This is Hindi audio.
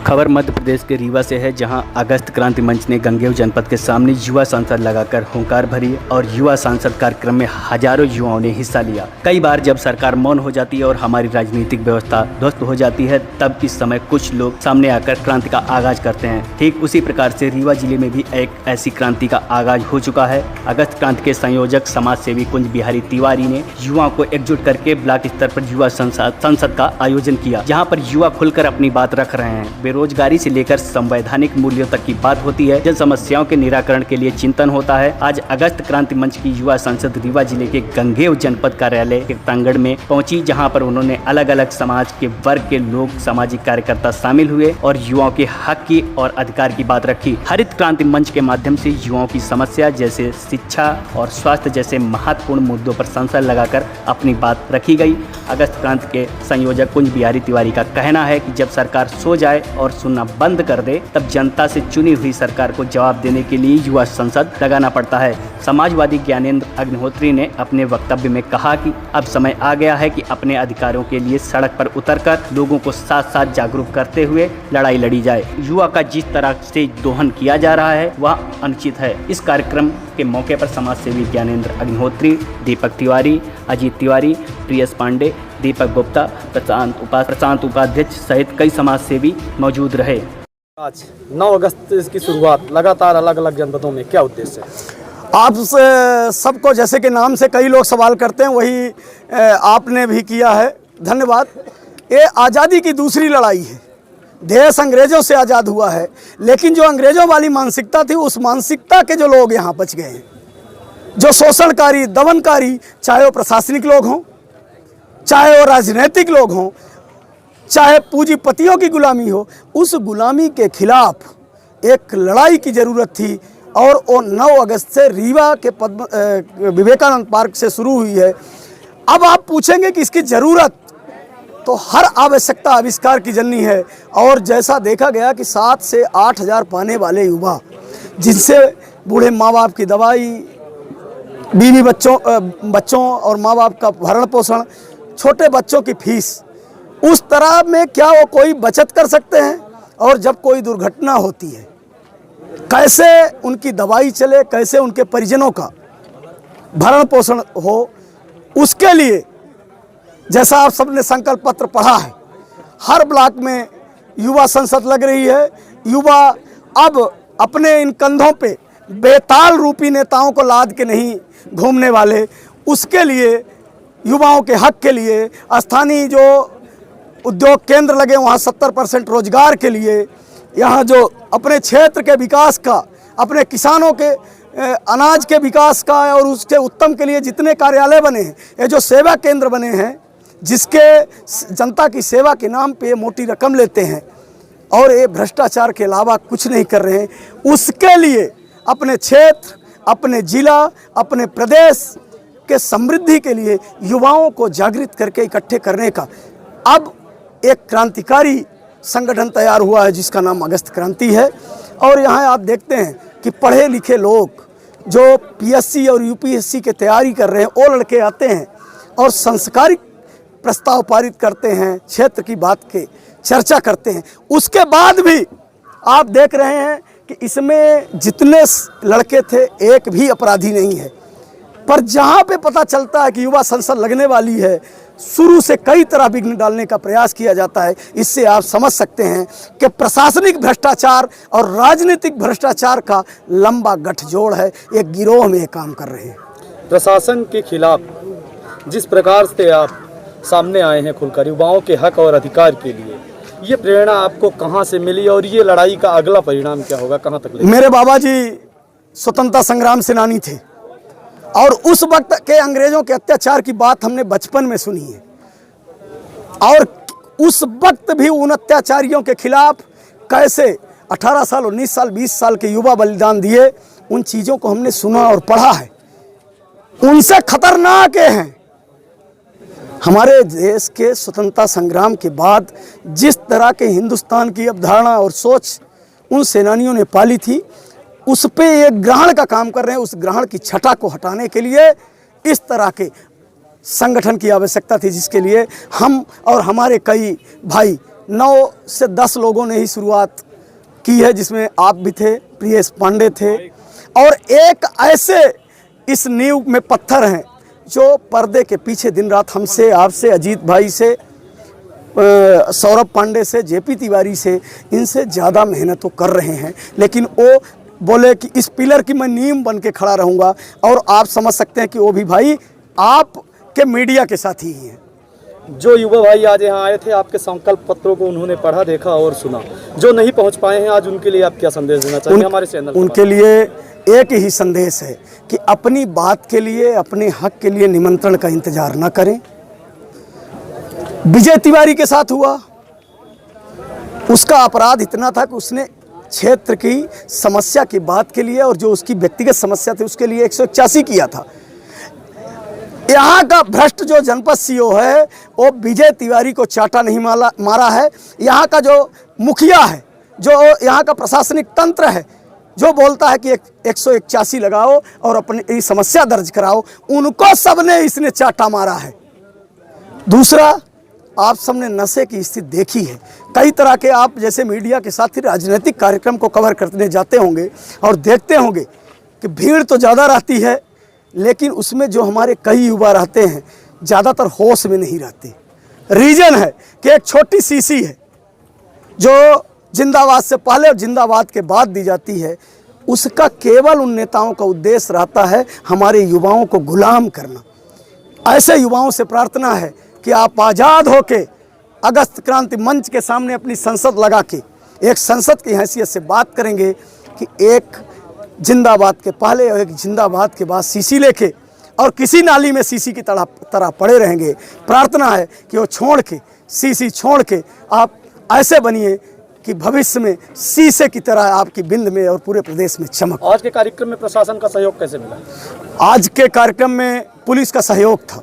खबर मध्य प्रदेश के रीवा से है, जहां अगस्त क्रांति मंच ने गंगेय जनपद के सामने युवा सांसद लगाकर हुंकार भरी और युवा सांसद कार्यक्रम में हजारों युवाओं ने हिस्सा लिया। कई बार जब सरकार मौन हो जाती है और हमारी राजनीतिक व्यवस्था ध्वस्त हो जाती है, तब इस समय कुछ लोग सामने आकर क्रांति का आगाज करते हैं। ठीक उसी प्रकार से रीवा जिले में भी एक ऐसी क्रांति का आगाज हो चुका है। अगस्त क्रांति के संयोजक समाज सेवी कुंज बिहारी तिवारी ने युवाओं को एकजुट करके ब्लॉक स्तर पर युवा संसद का आयोजन किया, जहाँ पर युवा खुलकर अपनी बात रख रहे हैं। बेरोजगारी से लेकर संवैधानिक मूल्यों तक की बात होती है, जन समस्याओं के निराकरण के लिए चिंतन होता है। आज अगस्त क्रांति मंच की युवा संसद रीवा जिले के गंगेय जनपद कार्यालय के प्रांगण में पहुंची, जहां पर उन्होंने अलग अलग समाज के वर्ग के लोग, सामाजिक कार्यकर्ता शामिल हुए और युवाओं के हक की और अधिकार की बात रखी। हरित क्रांति मंच के माध्यम से युवाओं की समस्या जैसे शिक्षा और स्वास्थ्य जैसे महत्वपूर्ण मुद्दों पर संसद लगाकर अपनी बात रखी गई। अगस्त क्रांति के संयोजक कुंज बिहारी तिवारी का कहना है कि जब सरकार सो जाए और सुनना बंद कर दे, तब जनता से चुनी हुई सरकार को जवाब देने के लिए युवा संसद लगाना पड़ता है। समाजवादी ज्ञानेंद्र अग्निहोत्री ने अपने वक्तव्य में कहा कि अब समय आ गया है कि अपने अधिकारों के लिए सड़क पर उतरकर लोगों को साथ साथ जागरूक करते हुए लड़ाई लड़ी जाए। युवा का जिस तरह से दोहन किया जा रहा है वह अनुचित है। इस कार्यक्रम के मौके पर समाज सेवी ज्ञानेंद्र अग्निहोत्री, दीपक तिवारी, अजीत तिवारी, प्रियस पांडे, दीपक गुप्ता, प्रशांत उपाध्यक्ष सहित कई समाज सेवी मौजूद रहे। आज 9 अगस्त की शुरुआत लगातार अलग अलग जनपदों में, क्या उद्देश्य है? आप सबको जैसे कि नाम से कई लोग सवाल करते हैं, वही आपने भी किया है, धन्यवाद। ये आज़ादी की दूसरी लड़ाई है। देश अंग्रेज़ों से आज़ाद हुआ है, लेकिन जो अंग्रेज़ों वाली मानसिकता थी, उस मानसिकता के जो लोग यहाँ बच गए हैं, जो शोषणकारी, दमनकारी, चाहे वो प्रशासनिक लोग हों, चाहे वो राजनीतिक लोग हों, चाहे पूंजीपतियों की गुलामी हो, उस गुलामी के खिलाफ एक लड़ाई की ज़रूरत थी। और वो 9 अगस्त से रीवा के विवेकानंद पार्क से शुरू हुई है। अब आप पूछेंगे कि इसकी ज़रूरत, तो हर आवश्यकता आविष्कार की जननी है। और जैसा देखा गया कि 7 से 8 हज़ार पाने वाले युवा, जिनसे बूढ़े माँ बाप की दवाई, बीवी बच्चों और माँ बाप का भरण पोषण, छोटे बच्चों की फीस, उस तरह में क्या वो कोई बचत कर सकते हैं? और जब कोई दुर्घटना होती है, कैसे उनकी दवाई चले, कैसे उनके परिजनों का भरण पोषण हो, उसके लिए जैसा आप सबने संकल्प पत्र पढ़ा है, हर ब्लॉक में युवा संसद लग रही है। युवा अब अपने इन कंधों पे बेताल रूपी नेताओं को लाद के नहीं घूमने वाले, उसके लिए, युवाओं के हक के लिए, स्थानीय जो उद्योग केंद्र लगे वहाँ 70% रोजगार के लिए, यहाँ जो अपने क्षेत्र के विकास का, अपने किसानों के अनाज के विकास का और उसके उत्तम के लिए जितने कार्यालय बने हैं, ये जो सेवा केंद्र बने हैं, जिसके जनता की सेवा के नाम पे मोटी रकम लेते हैं और ये भ्रष्टाचार के अलावा कुछ नहीं कर रहे हैं, उसके लिए अपने क्षेत्र, अपने जिला, अपने प्रदेश के समृद्धि के लिए युवाओं को जागृत करके इकट्ठे करने का अब एक क्रांतिकारी संगठन तैयार हुआ है, जिसका नाम अगस्त क्रांति है। और यहाँ आप देखते हैं कि पढ़े लिखे लोग जो पीएससी और यूपीएससी की तैयारी कर रहे हैं, वो लड़के आते हैं और संस्कारिक प्रस्ताव पारित करते हैं, क्षेत्र की बात के चर्चा करते हैं। उसके बाद भी आप देख रहे हैं कि इसमें जितने लड़के थे, एक भी अपराधी नहीं है। पर जहाँ पे पता चलता है कि युवा संसद लगने वाली है, शुरू से कई तरह विघ्न डालने का प्रयास किया जाता है। इससे आप समझ सकते हैं कि प्रशासनिक भ्रष्टाचार और राजनीतिक भ्रष्टाचार का लंबा गठजोड़ है। एक गिरोह में काम कर रहे हैं। प्रशासन के खिलाफ जिस प्रकार से आप सामने आए हैं खुलकर युवाओं के हक और अधिकार के लिए, ये प्रेरणा आपको कहाँ से मिली और ये लड़ाई का अगला परिणाम क्या होगा, कहाँ तक लेगा? मेरे बाबा जी स्वतंत्रता संग्राम सेनानी थे और उस वक्त के अंग्रेजों के अत्याचार की बात हमने बचपन में सुनी है। और उस वक्त भी उन अत्याचारियों के खिलाफ कैसे 18 साल, 19 साल, 20 साल के युवा बलिदान दिए, उन चीज़ों को हमने सुना और पढ़ा है। उनसे खतरनाक हैं। हमारे देश के स्वतंत्रता संग्राम के बाद जिस तरह के हिंदुस्तान की अवधारणा और सोच उन सेनानियों ने पाली थी, उस पे एक ग्रहण का काम कर रहे हैं। उस ग्रहण की छटा को हटाने के लिए इस तरह के संगठन की आवश्यकता थी, जिसके लिए हम और हमारे कई भाई 9 से 10 लोगों ने ही शुरुआत की है, जिसमें आप भी थे, प्रियेश पांडे थे, और एक ऐसे इस नींव में पत्थर हैं जो पर्दे के पीछे दिन रात हमसे, आपसे, अजीत भाई से, सौरभ पांडे से, जेपी तिवारी से, इनसे ज़्यादा मेहनत तो कर रहे हैं, लेकिन वो बोले कि इस पिलर की मैं नींव बन के खड़ा रहूँगा। और आप समझ सकते हैं कि वो भी भाई आपके मीडिया के साथ ही हैं। जो युवा भाई आज यहाँ आए थे, आपके संकल्प पत्रों को उन्होंने पढ़ा, देखा और सुना, जो नहीं पहुँच पाए हैं, आज उनके लिए आप क्या संदेश देना चाहेंगे हमारे चैनल पर? उनके लिए एक ही संदेश है कि अपनी बात के लिए, अपने हक के लिए निमंत्रण का इंतजार न करें। विजय तिवारी के साथ हुआ, उसका अपराध इतना था कि उसने क्षेत्र की समस्या की बात के लिए और जो उसकी व्यक्तिगत समस्या थी उसके लिए 181 किया था। यहाँ का भ्रष्ट जो जनपद सीओ है वो विजय तिवारी को चाटा नहीं मारा है। यहाँ का जो मुखिया है, जो यहाँ का प्रशासनिक तंत्र है, जो बोलता है कि 181 लगाओ और अपनी समस्या दर्ज कराओ, उनको सबने इसने चाटा मारा है। दूसरा, आप सबने नशे की स्थिति देखी है। कई तरह के आप जैसे मीडिया के साथ ही राजनीतिक कार्यक्रम को कवर करने जाते होंगे और देखते होंगे कि भीड़ तो ज़्यादा रहती है, लेकिन उसमें जो हमारे कई युवा रहते हैं ज़्यादातर होश में नहीं रहते। रीज़न है कि एक छोटी शीशी है जो जिंदाबाद से पहले और जिंदाबाद के बाद दी जाती है, उसका केवल उन नेताओं का उद्देश्य रहता है हमारे युवाओं को गुलाम करना। ऐसे युवाओं से प्रार्थना है कि आप आज़ाद होके अगस्त क्रांति मंच के सामने अपनी संसद लगा के एक संसद की हैसियत से बात करेंगे कि एक जिंदाबाद के पहले और एक जिंदाबाद के बाद सीसी लेके और किसी नाली में सीसी की तरह पड़े रहेंगे। प्रार्थना है कि वो छोड़ के, सीसी छोड़ के आप ऐसे बनिए कि भविष्य में शीशे की तरह आपकी बिंद में और पूरे प्रदेश में चमक। आज के कार्यक्रम में प्रशासन का सहयोग कैसे मिला? आज के कार्यक्रम में पुलिस का सहयोग था।